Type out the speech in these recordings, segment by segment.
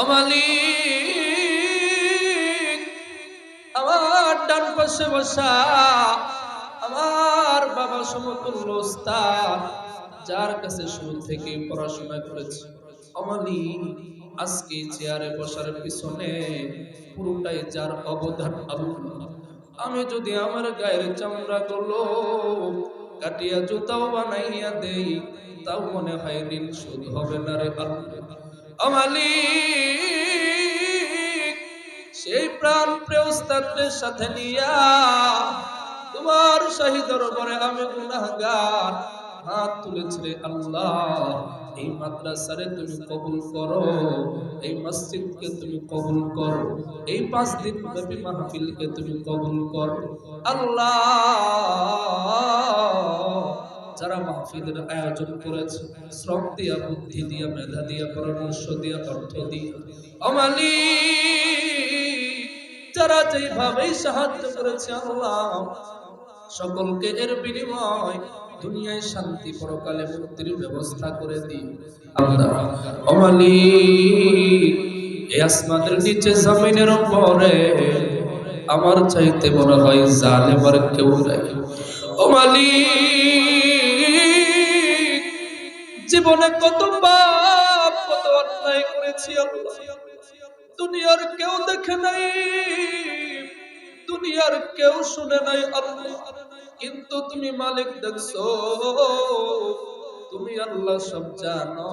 মালিক, আমার ডান পাশে বসা আমার বাবা সমতুল্য ওস্তাদ, যার কাছে শুরু থেকে পড়াশোনা করেছি, মালিক, আজকে চেয়ারে বসার পিছনে পুরোটাই যার অবদান আল্লাহ। আমি যদি আমার গায়ের চামড়া গুলো কাটিয়া জুতাও বানাইয়া দেই, তাও মনে হয় ঋণ শোধ হবে না রে আল্লাহ। মালিক, সেই প্রাণ প্রিয় উস্তাদের সাথে নিয়া তোমার শাহী দরবারে আমি গুনাহগার হাত তুলেছি রে আল্লাহ। এই মাদ্রাসারে তুমি কবুল করো, এই মসজিদকে তুমি কবুল করো, এই 5 দিন ব্যাপী মাহফিলকে তুমি কবুল করো আল্লাহ। যারা মাহফিলের আয়োজন করেছে, শ্রম দিয়া, বুদ্ধি দিয়া, মেধা দিয়া, পরামর্শ দিয়া, অর্থ দিয়া, মালিক, যারা যেভাবেই সাহায্য করেছে আল্লাহ, সকলকে এর বিনিময় দুনিয়ায় শান্তি, পরকালে মুক্তির ব্যবস্থা করে দিই আল্লাহ। মালিক, এই আসমানের নিচে জমিনের উপরে আমার চাইতে মনে হয় জালেম আর কেউ নাই। মালিক, জীবনে কত পাপ, কত অন্যায় করেছি আল্লাহ, দুনিয়ার কেউ দেখে নাই, দুনিয়ার কেউ শুনে নাই আল্লাহ, কিন্তু তুমি মালিক দেখছো, তুমি আল্লাহ সব জানো।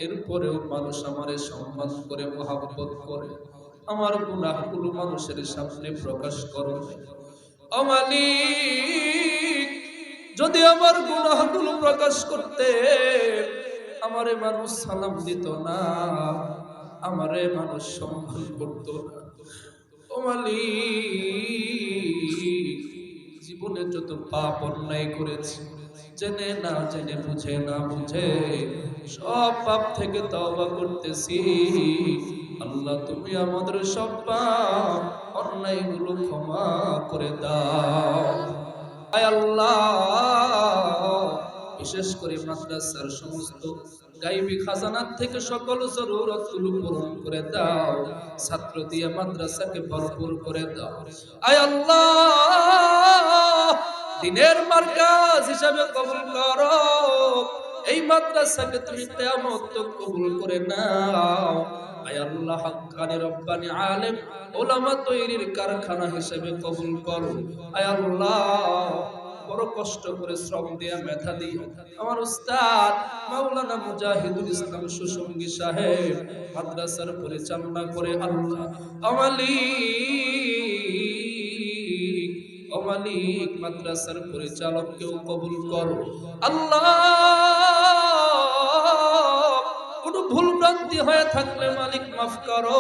এরপরেও মানুষ আমারে সম্মান করে, মহব্বত করে, আমার গুনাহগুলো মানুষের সামনে প্রকাশ করো। ও মালিক, যদি আমার গুনাহগুলো প্রকাশ করতে আমারে মানুষ সালাম দিত না, আমারে মানুষ সম্মান করত না। ও মালিক, জীবনে যত পাপ অন্যায় করেছি, জেনে না জেনে, বুঝে না বুঝে, সব পাপ থেকে তওবা করতেছি আল্লাহ। তুমি আমাদের সব পাপ অন্যায়গুলো ক্ষমা করে দাও আয় আল্লাহ। বিশেষ করে মাদ্রাসার সমস্ত গায়বী খাজানাত থেকে সকল জরুরতগুলো পূরণ করে দাও, ছাত্র দিয়ে মাদ্রাসাকে ভরপুর করে দাও আয় আল্লাহ। দিনের মার্কাজ হিসাবে কবুল করো, এই মাদ্রাসাকে তুমি কিয়ামত তক কবুল করে নাও আয় আল্লাহ। হাক্কানি রব্বানি আলেম উলামা তৈরির কারখানা হিসেবে কবুল করো আয় আল্লাহ। বড় কষ্ট করে শ্রম দিয়া, মেধা দিয়ে আমার উস্তাদ মাওলানা মুজাহিদুল ইসলাম সুসঙ্গী সাহেব মাদ্রাসার পরিচালনা করে আল্লাহ। ও মালিক, মাদ্রাসার পরিচালককেও কবুল করো আল্লাহ। কোনো ভুল ভ্রান্তি হয়ে থাকলে মালিক মাফ করো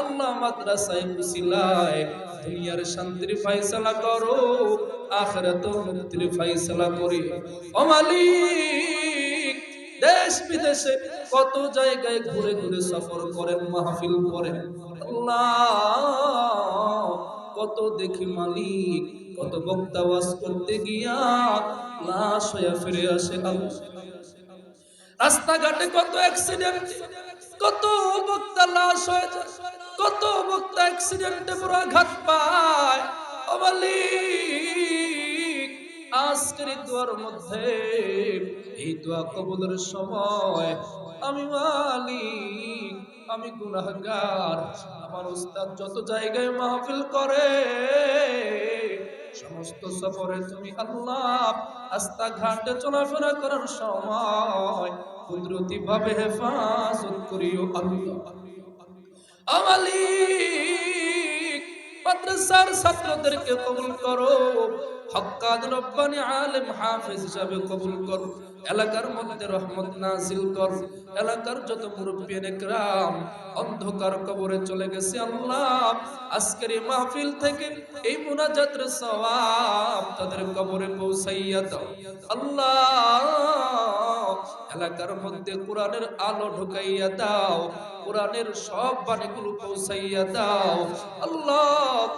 আল্লাহ। মাদ্রাসায় উসিলায় দুনিয়ার শান্তির ফয়সালা করো, আখিরাতের মুক্তির ফয়সালা করি ও মালিক। দেশ বিদেশে কত জায়গায় ঘুরে ঘুরে সফর করেন, মাহফিল করেন আল্লাহ, কত দেখি মালিক, কত বক্তা ওয়াজ করতে গিয়া লাশ হয়ে ফিরে আসে আল্লাহ। রাস্তাঘাটে কত অ্যাক্সিডেন্ট, কত বক্তা লাশ হয়ে যায়, কত বক্তা অ্যাক্সিডেন্টে পুরো আঘাত পায় ও মালিক। আজকের দোয়ার মধ্যে, এই দোয়া কবুলের সময় আমি মালিক, আমি গুনাহগার, আমার উস্তাদ যত জায়গায় মাহফিল করে, সমস্ত সফরে তুমি আল্লাহ রাস্তাঘাটে চলাফেরা করার সময় কুদরতি ভাবে হেফাজত করিও আল্লাহ। ও মালিক, মাদ্রাসার ছাত্রদেরকে কবুল করো, হক্কানি রব্বানি আলেম হাফেজ হিসাবে কবুল করো, এলাকার মধ্যে রহমত নাজিল করো। এলাকার যত মুরব্বিয়ান ইকরাম অন্ধকার কবরে চলে গেছে আল্লাহ, আজকের এই মাহফিল থেকে এই মুনাজাতের সওয়াব তাদের কবরে পৌঁছাইয়া দাও আল্লাহ। এলাকার মধ্যে কোরআনের আলো ঢুকাইয়া দাও, কোরআনের সব বাণীগুলো পৌঁছাইয়া দাও আল্লাহ।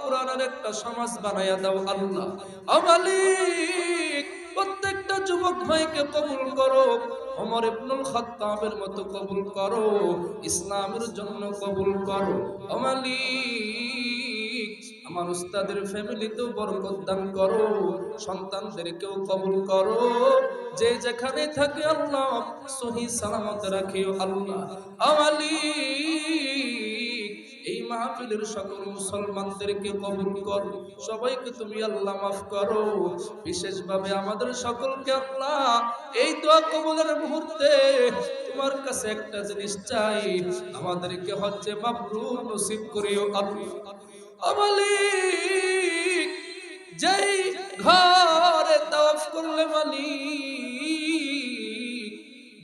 কোরআনের একটা সমাজ বানাইয়া দাও আল্লাহ। ও মালিক, প্রত্যেকটা যুবক ভাইকে কবুল করো, ওমর ইবনুল খাত্তাবের মতো কবুল করো, ইসলামের জন্য কবুল করো। ও মালিক, আমার উস্তাদের ফ্যামিলিতেও বরকত দান করো, সন্তানদেরকেও কবুল করো, যে যেখানে থাকে আল্লাহ সহি সালামত রাখিও আল্লাহ। ও মালিক, এই মাহফিলের সকল মুসলমানদেরকে কবুল করো, সবাইকে তুমি আল্লাহ মাফ করো। বিশেষভাবে আমাদের সকলকে আল্লাহ এই দোয়া কবুলের মুহূর্তে তোমার কাছে একটা জিনিস চাই, আমাদেরকে হজ্জে মাবরুর নসিব করিও আল্লাহ। ও মালিক, যেই ঘরে তাওয়াফ করলে মালিক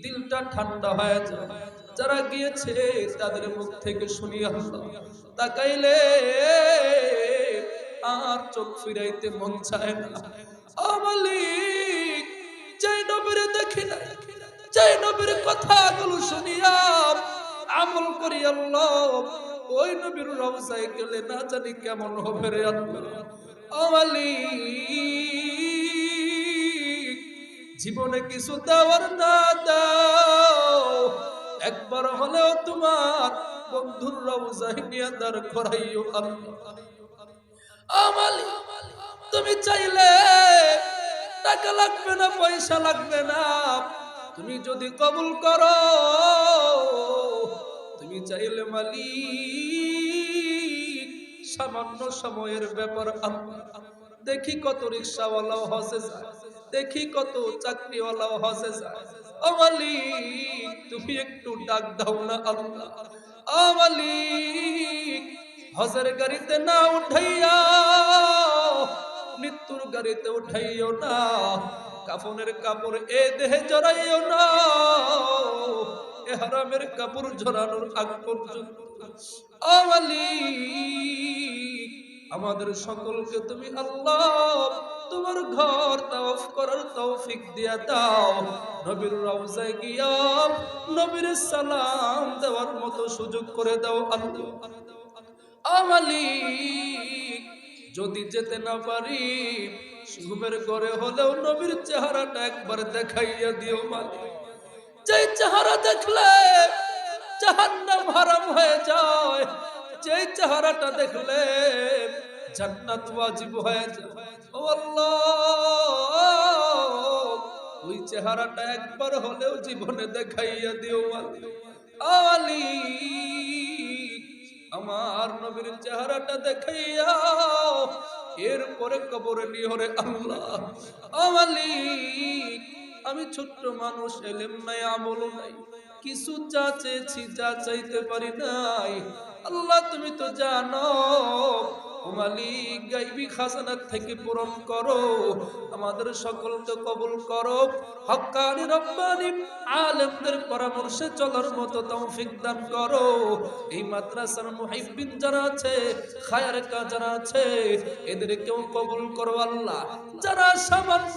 দিলটা ঠান্ডা হয়ে যায়, যারা গিয়েছে তাদের মুখ থেকে শুনি আল্লাহ, তাকাইলে আর চোখ ফিরাইতে মন চায় না। ও মালিক, যেই নবীরে দেখি না, যেই নবীর কথাগুলো শুনিয়া আমল করি আল্লাহ, ওই নবীর রওজায় গেলে না জানি কেমন হবে রে আল্লাহ। ও মালিক, জীবনে কিছু দেওয়ার না দাও, একবার হলেও তোমার বন্ধুর রওজায় নিয়ে দাঁড় করাইও আল্লাহ। ও মালিক, তুমি চাইলে টাকা লাগবে না, পয়সা লাগবে না, তুমি যদি কবুল করো, তুমি চাইলে মালিক সামান্য সময়ের ব্যাপার আল্লাহ। দেখি কত রিকশাওয়ালাও হজে যায়, দেখি কত চাকরিওয়ালাও হজে যায়। ও মালিক, তুমি একটু ডাক দাও না আল্লাহ। ও মালিক, হজের গাড়িতে না উঠাইয়া মৃত্যুর গাড়িতে উঠাইও না, কাফনের কাপড় এ দেহে জড়াইও না, ইহরামের কাপড় জড়ানোর আগ পর্যন্ত। ও মালিক, আমাদের সকলকে তুমি আল্লাহ তোমার ঘর তাওয়াফ করার তৌফিক দিয়া দাও, নবীর রওজায় গিয়া নবীর সালাম দেওয়ার মতো সুযোগ করে দাও আল্লাহ। ও মালিক, যদি যেতে না পারি ঘুমের ঘরে হলেও নবীর চেহারাটা একবার দেখাইয়া দিও মালিক, যে চেহারা দেখলে জাহান্নাম হারাম হয়ে যায়, যে চেহারাটা দেখলে জান্নাত ওয়াজিব হয়ে যায়। ও আল্লাহ, ওই চেহারাটা একবার হলেও জীবনে দেখাইয়া দিও মালিক। ও মালিক, আমার নবীর চেহারাটা দেখাইয়া এরপরে কবরে নিহরে আল্লাহ। ও মালিক, আমি ছোট্ট মানুষ, এলেম নাই আমল নাই, কিছু যা চেয়েছি যা চাইতে পারি নাই, আল্লাহ তুমি তো জানো। ও মালিক, গায়বী খাজানা থেকে পূরণ করো, আমাদের সকলকে কবুল করো, হক্কানি রব্বানি আলেমদের পরামর্শে চলার মতো তৌফিক দান করো। এই মাদ্রাসার মুহিব্বিন যারা আছে, খায়রকা যারা আছে, এদেরকেও কবুল করো আল্লাহ। যারা সামান্য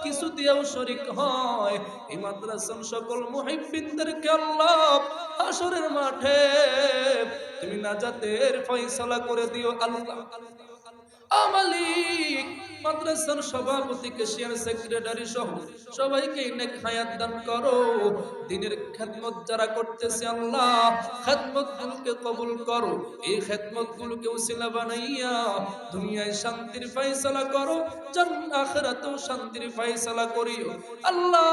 কিছু দিয়েও শরীক হয়, এই মাদ্রাসার সকল মুহিব্বিনদেরকে আল্লাহ হাসরের মাঠে তুমি নাজাতের ফয়সালা করে দিও আল্লাহ। ও মালিক, মাদ্রাসার সভাপতি, কেশিয়ার, সেক্রেটারি সহ সবাইকে নেক হায়াত দান করো। দ্বীনের খেদমত যারা করতেছে আল্লাহ, খেদমত গুলোকে কবুল করো, এই খেদমত গুলোকে উসিলা বানাইয়া দুনিয়ায় শান্তির ফয়সালা করো, আখিরাতেও শান্তির ফয়সালা করিও আল্লাহ।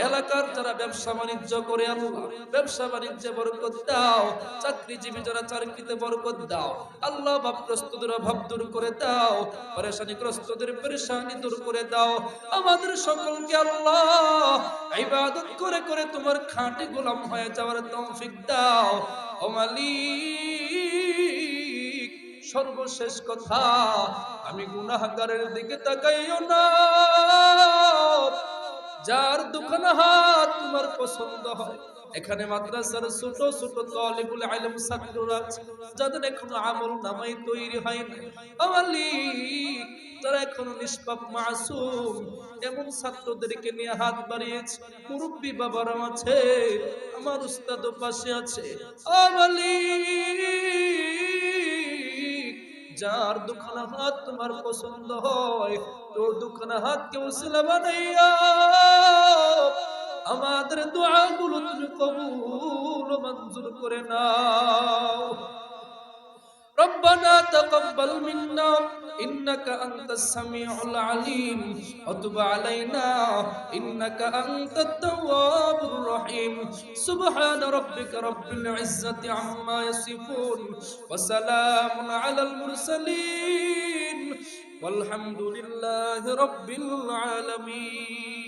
এলাকার যারা ব্যবসা বাণিজ্য করে আল্লাহ, ব্যবসা বাণিজ্যে বরকত দাও, চাকরিজীবী যারা চাকরিতে বরকত দাও আল্লাহ, ভাবগ্রস্তদের অভাব দূর করে দাও, পরেশানিগ্রস্তদের পেরেশানি দূর করে দাও। আমাদের সকলকে আল্লাহ ইবাদত করে করে তোমার খাঁটি গোলাম হয়ে যাওয়ার তৌফিক দাও। ও মালিক, সর্বশেষ কথা, আমি গুনাহগারের দিকে তাকাইও না, যার দুখানা হাত তোমার পছন্দ হয়। এখানে মাদ্রাসার ছোট ছোট তালিবুল ইলম ছাত্ররা যাদের এখনো আমল নামাই তৈরি হয় না, ও মালিক, যারা এখনো নিষ্পাপ মাসুম, এমন ছাত্রদেরকে নিয়ে হাত বাড়িয়েছে। মুরব্বী বাবারা আছে, আমার উস্তাদও পাশে আছে। ও মালিক, যার দুখানা হাত তোমার পছন্দ হয়, তো দুখানা হাত কেউ উসিলা বানাইয়া আমাদের দোয়াগুলো তুমি কবুল ও মঞ্জুর করে নাও। ربنا تقبل منا إنك أنت السميع العليم وتب علينا إنك أنت التواب الرحيم سبحان ربك رب العزة عما يصفون وسلام على المرسلين والحمد لله رب العالمين.